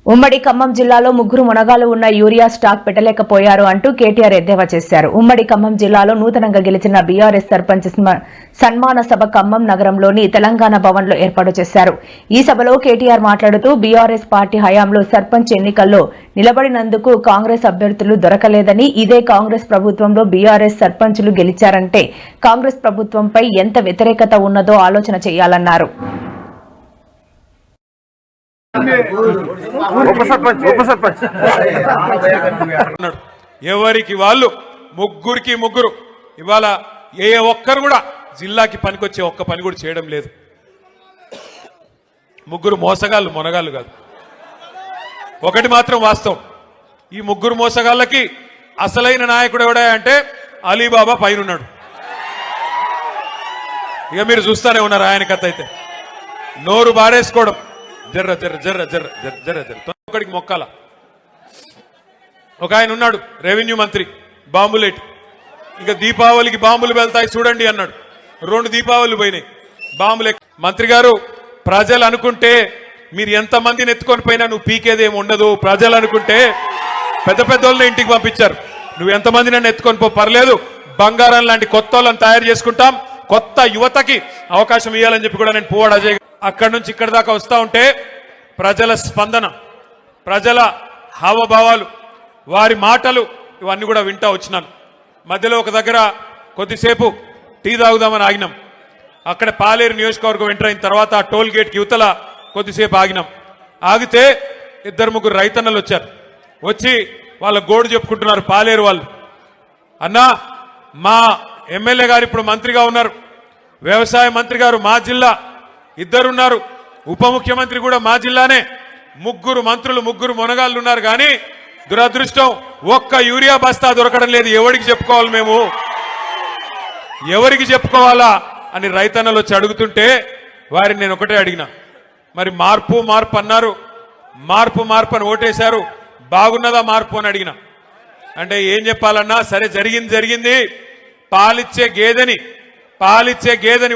ఉమ్మడి ఖమ్మం జిల్లాలో ముగ్గురు మునగాలు ఉన్న యూరియా స్టాక్ పెట్టలేకపోయారు అంటూ కేటీఆర్ ఎద్దేవా చేశారు. ఉమ్మడి ఖమ్మం జిల్లాలో నూతనంగా గెలిచిన బీఆర్ఎస్ సర్పంచ్ సన్మాన సభ ఖమ్మం నగరంలోని తెలంగాణ భవన్లో ఏర్పాటు చేశారు. ఈ సభలో కేటీఆర్ మాట్లాడుతూ బీఆర్ఎస్ పార్టీ హయాంలో సర్పంచ్ ఎన్నికల్లో నిలబడినందుకు కాంగ్రెస్ అభ్యర్థులు దొరకలేదని, ఇదే కాంగ్రెస్ ప్రభుత్వంలో బీఆర్ఎస్ సర్పంచులు గెలిచారంటే కాంగ్రెస్ ప్రభుత్వంపై ఎంత వ్యతిరేకత ఉన్నదో ఆలోచన చేయాలన్నారు. ఎవరికి వాళ్ళు ముగ్గురు ఇవాళ ఏ ఒక్కరు కూడా జిల్లాకి పనికొచ్చే ఒక్క పని కూడా చేయడం లేదు. ముగ్గురు మోసగాళ్ళు మొనగాళ్ళు కాదు. ఒకటి మాత్రం వాస్తవం, ఈ ముగ్గురు మోసగాళ్ళకి అసలైన నాయకుడు ఎవడా అంటే అలీబాబా పైన ఉన్నాడు. ఇక మీరు చూస్తూనే ఉన్నారు ఆయన కథ. అయితే నోరు బారేసుకోవడం, జర్ర జర్ర జర్ర జర్ర జర్ర జర్ర జర్ర ఒకడికి మొక్కాల. ఒక ఆయన ఉన్నాడు రెవెన్యూ మంత్రి, బాంబులేటి, ఇంకా దీపావళికి బాంబులు వెళ్తాయి చూడండి అన్నాడు. 2 దీపావళిలు పోయినాయి బాంబులే. మంత్రి గారు, ప్రజలు అనుకుంటే మీరు ఎంతమందిని ఎత్తుకొని పోయినా నువ్వు పీకేదేమి ఉండదు. ప్రజలు అనుకుంటే పెద్ద వాళ్ళని ఇంటికి పంపించారు. నువ్వు ఎంతమంది నన్ను ఎత్తుకొని పో, పర్లేదు, బంగారం లాంటి కొత్త వాళ్ళని తయారు చేసుకుంటాం, కొత్త యువతకి అవకాశం ఇవ్వాలని చెప్పి కూడా నేను పువ్వాడ అజయ్ అక్కడి నుంచి ఇక్కడి దాకా వస్తూ ఉంటే ప్రజల స్పందన, ప్రజల హావభావాలు, వారి మాటలు ఇవన్నీ కూడా వింటా వచ్చినాను. మధ్యలో ఒక దగ్గర కొద్దిసేపు టీ తాగుదామని ఆగినాం. అక్కడ పాలేరు నియోజకవర్గం ఎంటర్ అయిన తర్వాత టోల్ గేట్కి యువతల కొద్దిసేపు ఆగినాం. ఆగితే 2-3 రైతన్నలు వచ్చారు. వచ్చి వాళ్ళ గోడు చెప్పుకుంటున్నారు పాలేరు వాళ్ళు. అన్నా, మా ఎమ్మెల్యే గారు ఇప్పుడు మంత్రిగా ఉన్నారు, వ్యవసాయ మంత్రి గారు మా జిల్లా, ఇద్దరున్నారు, ఉప ముఖ్యమంత్రి కూడా మా జిల్లానే, 3 మంత్రులు 3 మునగాళ్ళు ఉన్నారు. కానీ దురదృష్టం ఒక్క యూరియా బస్తా దొరకడం లేదు. ఎవరికి చెప్పుకోవాలి, మేము ఎవరికి చెప్పుకోవాలా అని రైతన్నలు వచ్చి అడుగుతుంటే వారిని నేను ఒకటే అడిగిన, మరి మార్పు అన్నారు, మార్పు అని ఓటేశారు, బాగున్నదా మార్పు అని అడిగిన. అంటే ఏం చెప్పాలన్నా, సరే జరిగింది, పాలిచ్చే గేదెని